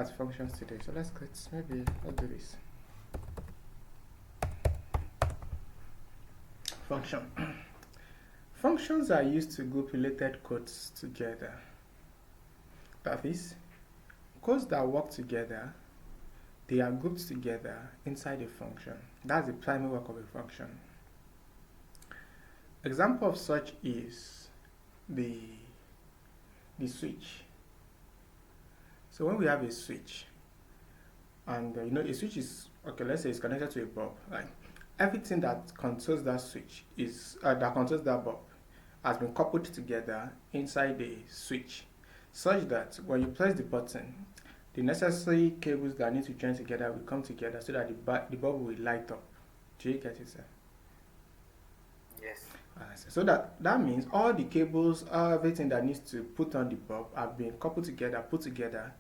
at functions today. So let's do this. Function. Functions are used to group related codes together. That is, codes that work together, they are grouped together inside a function. That's the primary work of a function. Example of such is the switch. So when we have a switch, and a switch is, okay, let's say it's connected to a bulb, right? Everything that controls that switch that controls that bulb has been coupled together inside the switch, such that when you press the button, the necessary cables that need to join together will come together so that the bulb will light up. Do you get it, sir? Yes. So that means all the cables, everything that needs to put on the bulb have been coupled together, put together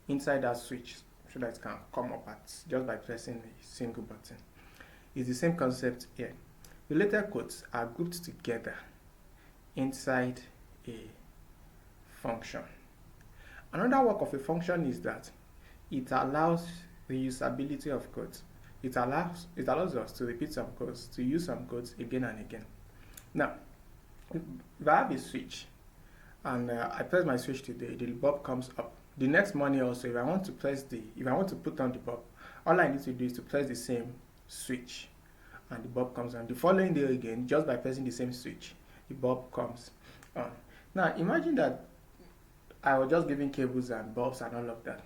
inside that switch so that it can come up just by pressing a single button. It's the same concept here. Related codes are grouped together inside a function. Another work of a function is that it allows the usability of codes. It allows us to repeat some codes, to use some codes again and again. Now, if I have a switch and I press my switch today, the bulb comes up. The next morning also, if I want to put on the bulb, all I need to do is to press the same switch and the bulb comes on. The following day again, just by pressing the same switch, the bulb comes on. Now, imagine that I was just giving cables and bulbs and all of that.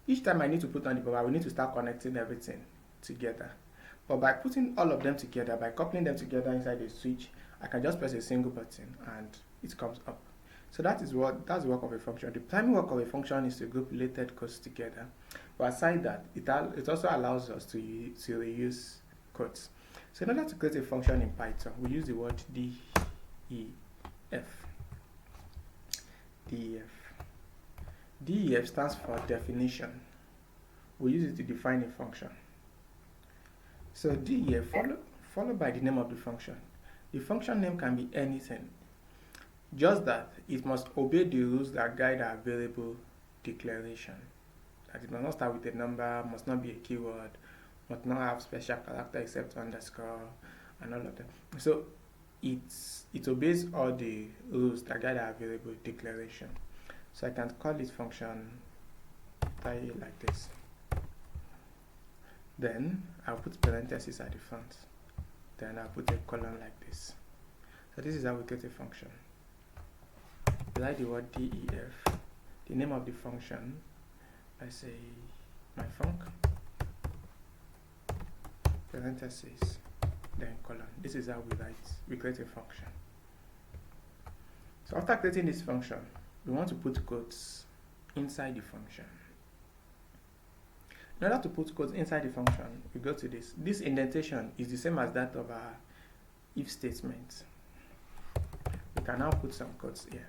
Each time I need to put on the bulb, I will need to start connecting everything together. But by putting all of them together, by coupling them together inside the switch, I can just press a single button and it comes up. So that's the work of a function. The primary work of a function is to group related codes together. But aside that, it also allows us to reuse codes. So in order to create a function in Python, we use the word DEF. DEF stands for definition. We use it to define a function. So DEF followed by the name of the function. The function name can be anything, just that it must obey the rules that guide our variable declaration. That it must not start with a number, must not be a keyword, must not have special character except underscore, and all of that. So it obeys all the rules that guide our variable declaration. So I can call this function like this. Then I'll put parentheses at the front. Then I'll put a colon like this. So this is how we create a function. Write the word DEF, the name of the function. I say my func, parentheses, then colon. This is how we create a function. So after creating this function, we want to put codes inside the function. In order to put codes inside the function, we go to this. This indentation is the same as that of our if statement. We can now put some codes here.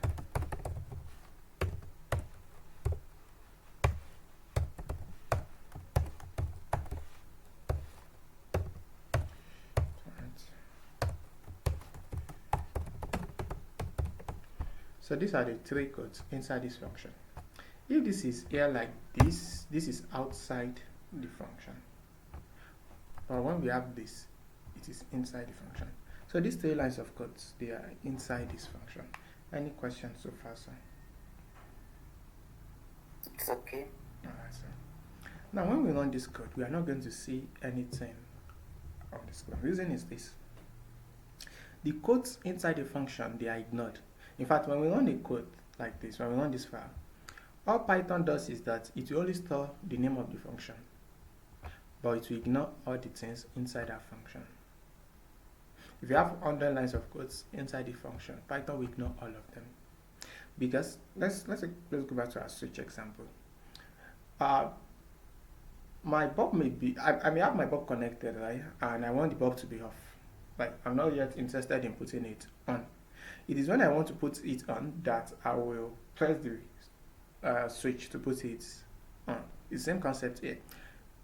So these are the three codes inside this function. If this is here like this is outside the function. But when we have this, it is inside the function. So these three lines of codes, they are inside this function. Any questions so far, sir? It's okay. Alright, sir. Now when we run this code, we are not going to see anything on the screen. The reason is this. The codes inside the function, they are ignored. In fact, when we run a code like this, when we run this file, all Python does is that it will only store the name of the function, but it will ignore all the things inside that function. If you have 100 lines of codes inside the function, Python will ignore all of them. Because let's go back to our switch example. My bulb may be, I may have my bulb connected, right? And I want the bulb to be off. Like, I'm not yet interested in putting it on. It is when I want to put it on that I will press the switch to put it on. It's the same concept here.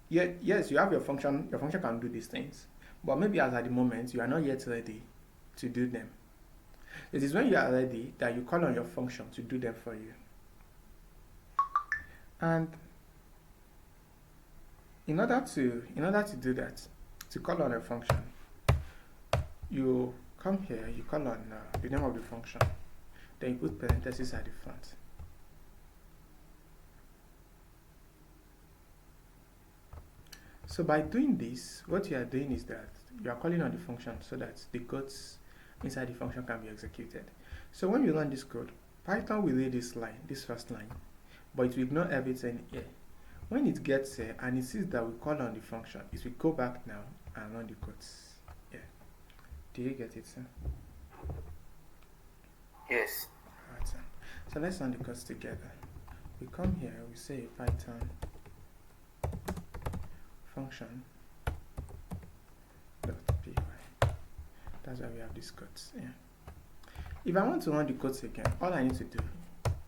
Yes, you have your function can do these things, but maybe as at the moment you are not yet ready to do them. It is when you are ready that you call on your function to do them for you. And in order to do that, to call on a function, you come here, you call on the name of the function, then you put parentheses at the front. So by doing this, what you are doing is that you are calling on the function so that the codes inside the function can be executed. So when you run this code, Python will read this line, this first line, but it will ignore everything here. When it gets here and it sees that we call on the function, it will go back now and run the codes. Yeah. Do you get it, sir? Yes. Alright, sir. So let's run the codes together. We come here, we say Python function .py. That's why we have these codes. Yeah. If I want to run the codes again, all I need to do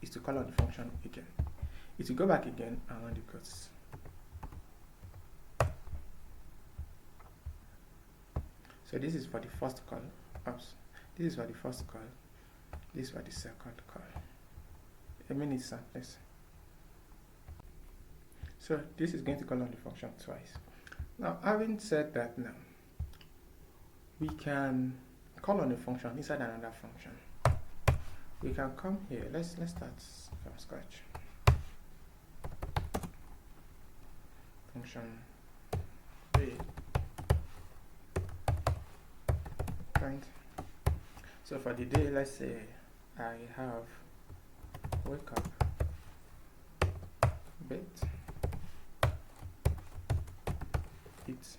is to call on the function again. It will go back again and run the codes. So this is for the first call. Oops. This is for the first call. This is for the second call. A minute, sir, please. So this is going to call on the function twice. Now, having said that, now we can call on a function inside another function. We can come here. Let's start from scratch. Function day print. So for the day, let's say I have wake up bit eat.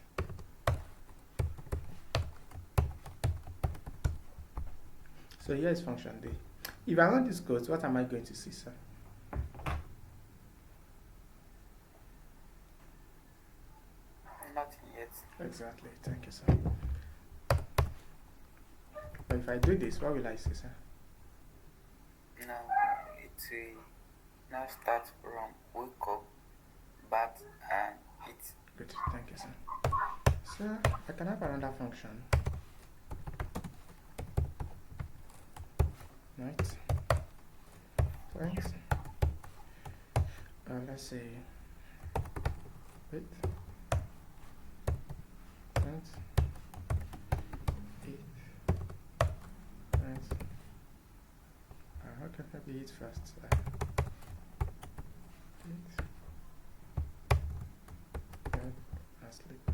So here is function day. If I run this code, what am I going to see, sir? Nothing yet. Exactly. Thank you, sir. But if I do this, what will I see, sir? Now it will now start from wake up, bath, and eat. Good. Thank you, sir. So I can have another function. Right. Thanks. Let's say wait. Thanks. Eat. Thanks. Okay, maybe eat first. Eat. Good. And sleep.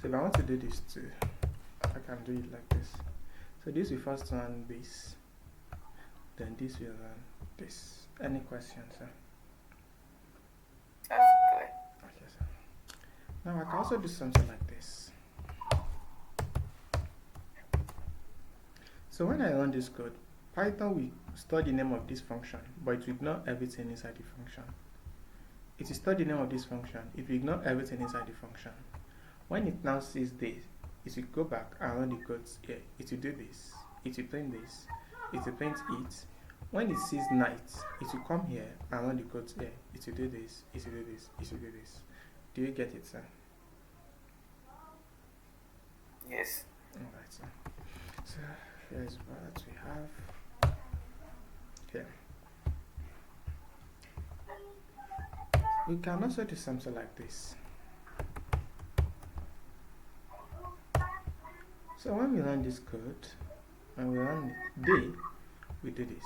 So if I want to do this too, I can do it like this. So this will first run this, then this will run this. Any questions, sir? That's clear. Okay, sir. Now I can also do something like this. So when I run this code, Python will store the name of this function, but it will ignore everything inside the function. It will store the name of this function, it will ignore everything inside the function. When it now sees this, it will go back and run the codes here. It will do this, it will print this, it will print it. When it sees night, it will come here and run the codes here. It will do this, it will do this, it will do this. Do you get it, sir? Yes. Alright, sir. So here's what we have here. We can also do something like this. So when we run this code and we run day, we do this.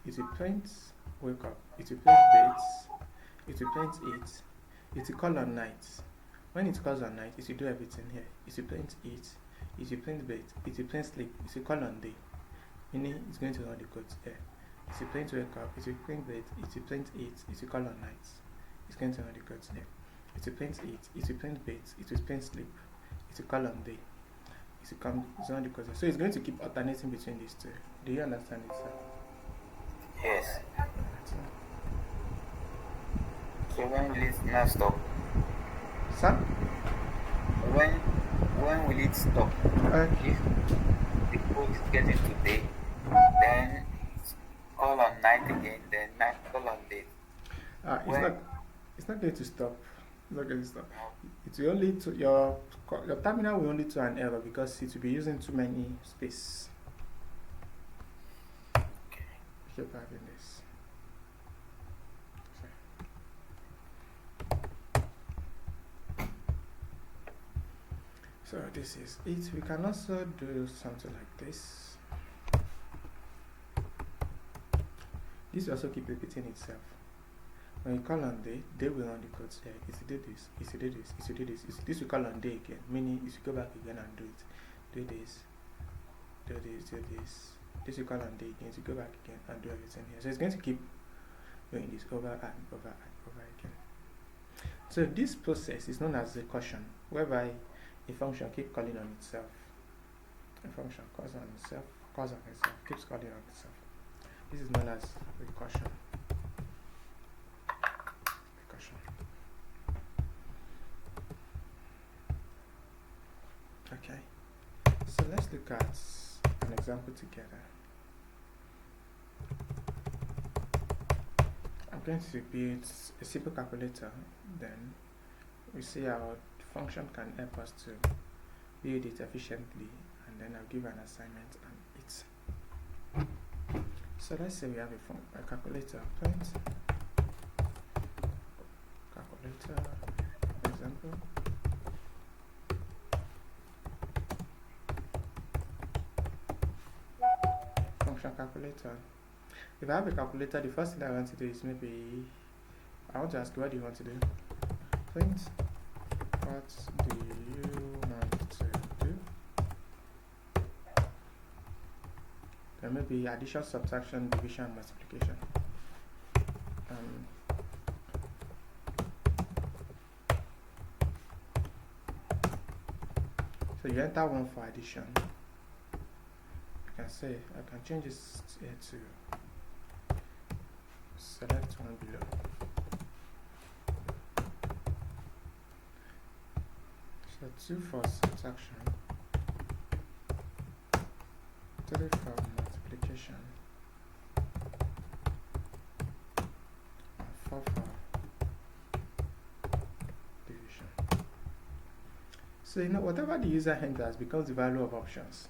It will print wake up, it will print dates, it will print it, it will call on night. When it calls on night, it will do everything here. It will print it, it will print bed, it will print sleep, it will call on day. Meaning it's going to run the code here. It will print wake up, it will print bed, it will print it, it will call on night. It's going to run the code here. It will print it, it will print bed, it will print sleep, it will call on day. It's on the code. So it's going to keep alternating between these two. Do you understand it, sir? Yes. Right, sir. So when will it now stop? Sir? When will it stop? If the code is getting to day, then call on night again, then night call on day. It's not going to stop. It's not going to stop. It will only to your terminal will only to an error because it will be using too many space. Keep having this. So this is it. We can also do something like this. This will also keep repeating itself. When you call on day will run the code here. If you do this, if you do this, if you do this, this will call on day again. Meaning if you go back again and do it, do this, do this, do this. This will call on day again. So you go back again and do everything here. So it's going to keep doing this over and over and over again. So this process is known as recursion, whereby a function keeps calling on itself. A function calls on itself, keeps calling on itself. This is known as recursion. Okay, so let's look at an example together. I'm going to build a simple calculator, then we see how the function can help us to build it efficiently, and then I'll give an assignment and it's. So let's say we have a calculator, print calculator example. Function calculator. If I have a calculator, the first thing I want to do is maybe I want to ask, what do you want to do? Print, what do you want to do? Then maybe addition, subtraction, division, multiplication. So you enter one for addition. I can change this here to select one below. So 2 for subtraction, 3 for multiplication, and 4 for division. So whatever the user enters becomes the value of options.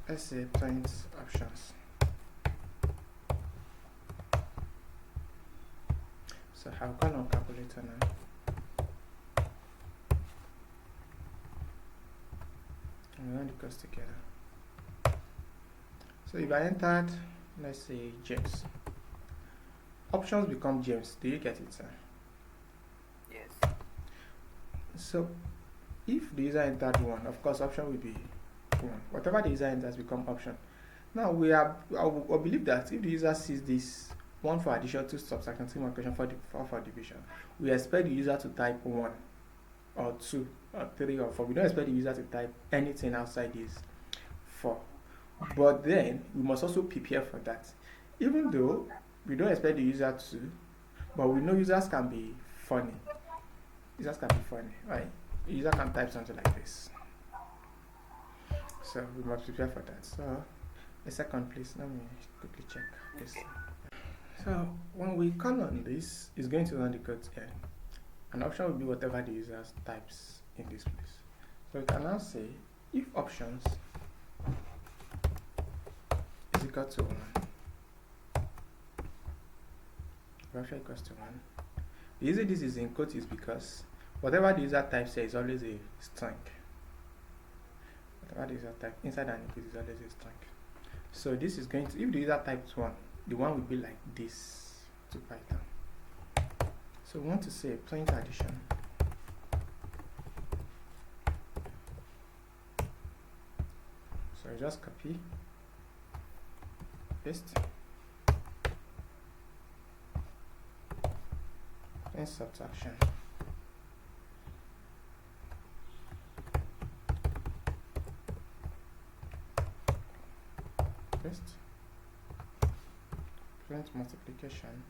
Let's say print options. So I'll call on calculator now. And we run the codes together. So if I entered, let's say James, options become James. Do you get it, sir? Yes. So if the user entered 1, of course option will be 1. Whatever the user enters become option. Now I believe that if the user sees this 1 for addition, 2 subtraction, 3 multiplication, 4 for division, we expect the user to type 1 or 2 or 3 or 4. We don't expect the user to type anything outside this 4. But then we must also prepare for that. Even though we don't expect the user to, but we know users can be funny. Right? The user can type something like this. So we must prepare for that. So a second, please. Let me quickly check this. So when we call on this, it's going to run the code here. An option will be whatever the user types in this place. So we can now say if options is equal to 1, option equals to 1. The reason this is in quote is because whatever the user types here is always a string. Whatever the user type inside an input is always a string. So this is going to, if the user types 1, the 1 will be like this to Python. So we want to say print addition. So I just copy, paste, print subtraction. Paste, print multiplication,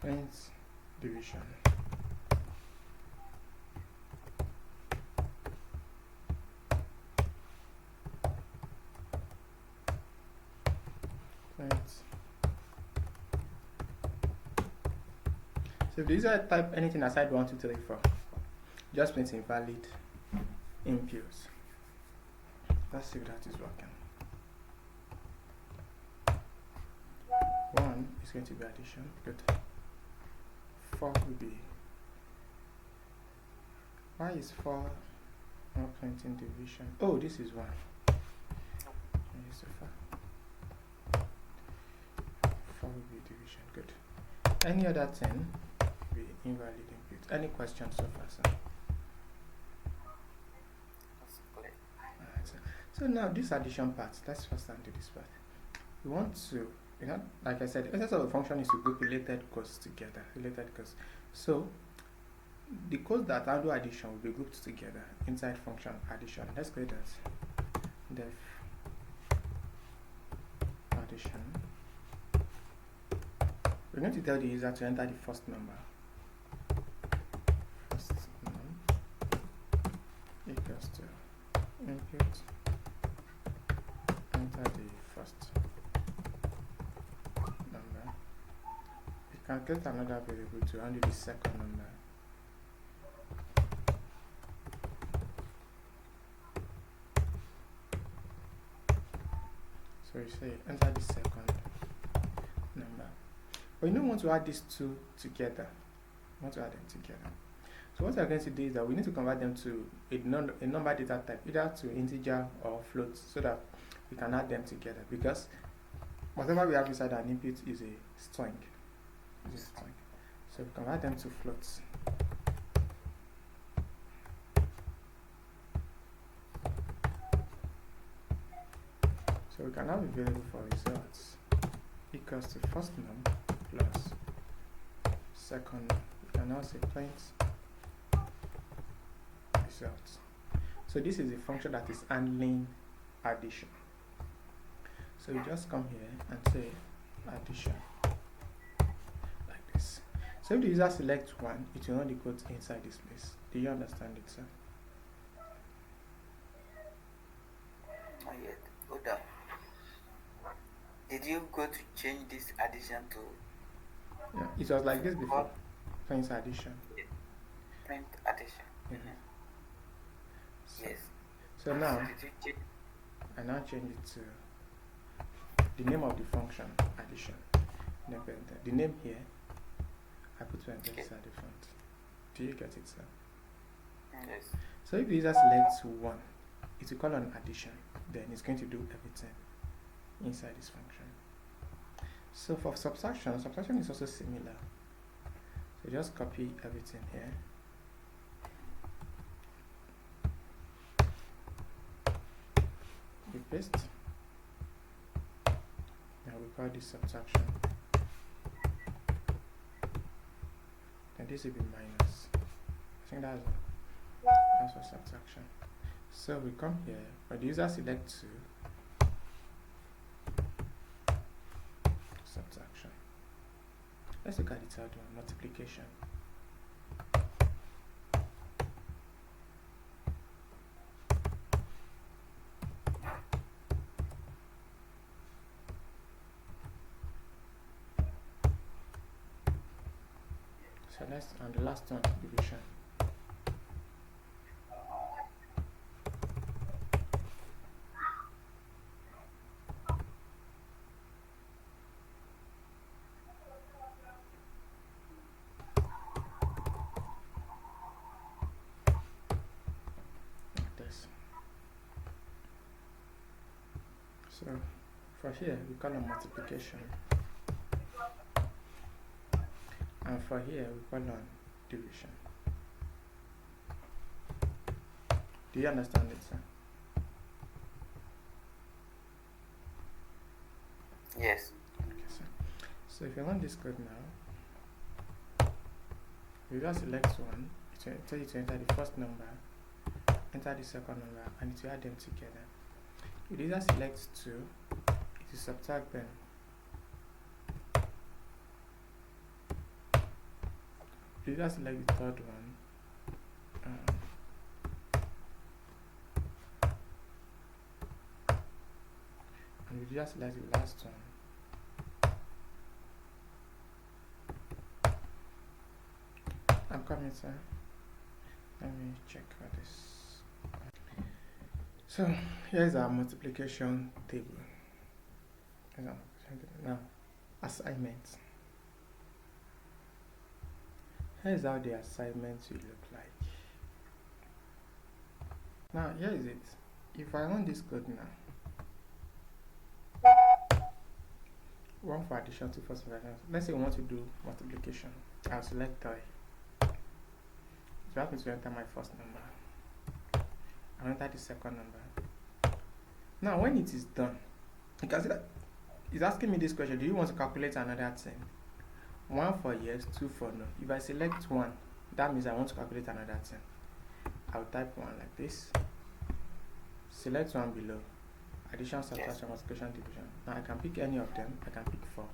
print division. Print. So if the user type anything aside 1, 2, 3, 4, just print invalid inputs. Let's see if that is working. 1 is going to be addition. Good. 4 will be. Why is 4 not printing division? Oh, this is 1. This is 4. 4 will be division. Good. Any other thing will be invalid input. Any questions so far, sir? Alright, so now this addition part, let's first undo this part. We want to, like I said, the essence of the function is to group related codes together. So the codes that handle addition will be grouped together inside function addition. Let's create that. Def addition. We're going to tell the user to enter the first number. First number equals to input. Enter the first number. We can create another variable to handle the second number. So you say enter the second number. But you don't want to add these two together. You want to add them together. So what we are going to do is that we need to convert them to a number data type, either to integer or float, so that we can add them together, because whatever we have inside our input is a string. So we convert them to floats. So we can have a variable for results equals to first num plus second num. We can now say print results. So this is a function that is handling addition. So we just come here and say addition like this. So if the user selects 1, it will run the code inside this place. Do you understand it, sir? Not yet. Hold on. Did you go to change this addition to? Yeah, it was like this before. Print addition. Print addition. Mm-hmm. So, Yes. So now, So did you change? I now change it to the name of the function addition. The name here, I put parentheses at the front. Do you get it, sir? Yes. So if the user selects 1, it will call on addition. Then it's going to do everything inside this function. So for subtraction is also similar. So just copy everything here. We paste. Now we call this subtraction. Then this will be minus. I think that's for subtraction. So we come here, but the user selects 2. Subtraction. Let's look at the third one, multiplication. So next, and the last one, division. So for here we call on multiplication, and for here we call on division. Do you understand it, sir? Yes. Okay, sir. So if you run this code now, you just select 1, it will tell you to enter the first number, enter the second number, and it will add them together. If the user selects 2, it will subtract them. If the user select the third one, and we just select the last one. I'm coming, sir. Let me check for this. So here's our multiplication table. Now, assignments. Here's how the assignments will look like. Now, here is it. If I run this code now, 1 for addition, 2 for subtraction. Let's say we want to do multiplication. I'll select 3. So I have to enter my first number. I'll enter the second number. Now, when it is done, you can see that it's asking me this question: do you want to calculate another thing? 1 for yes, 2 for no. If I select 1, that means I want to calculate another thing. I'll type 1 like this. Select 1 below. Addition, subtraction, multiplication, division. Now I can pick any of them. I can pick 4.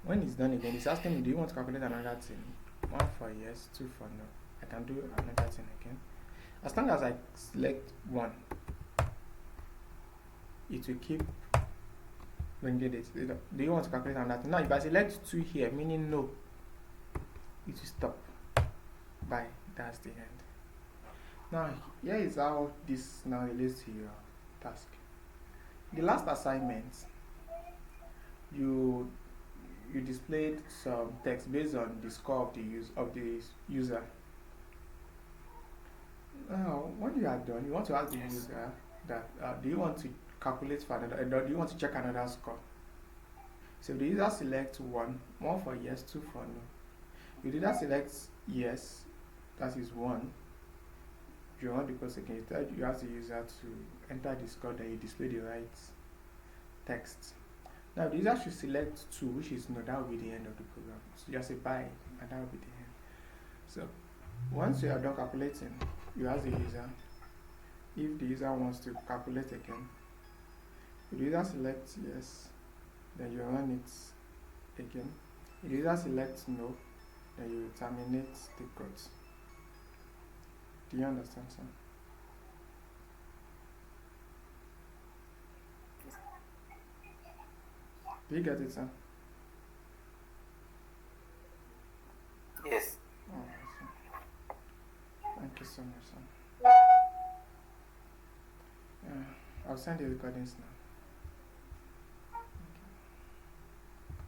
When it's done again, it's asking me, do you want to calculate another thing? 1 for yes, 2 for no. I can do another thing again. As long as I select 1, it will keep bringing it. Do you want to calculate another thing? Now, if I select 2 here, meaning no, it will stop. Bye. That's the end. Now, here is how this now relates to your task. The last assignment, you displayed some text based on the score of the user. Now, when you are done, you want to ask the user that do you want to calculate for another, or do you want to check another score? So the user selects 1 for yes, 2 for no. You do that select yes, that is 1. You want because again, you ask the user to enter the score, then you display the right text. Now the user should select 2, which is no, that will be the end of the program. So just say bye, and that will be the end. So once you are done calculating, you ask the user if the user wants to calculate again. If the user selects yes, then you run it again. If the user selects no, then you terminate the code. Do you understand, sir? Do you get it, sir? Yes. Alright, sir. Thank you so much, sir. I'll send the recordings now.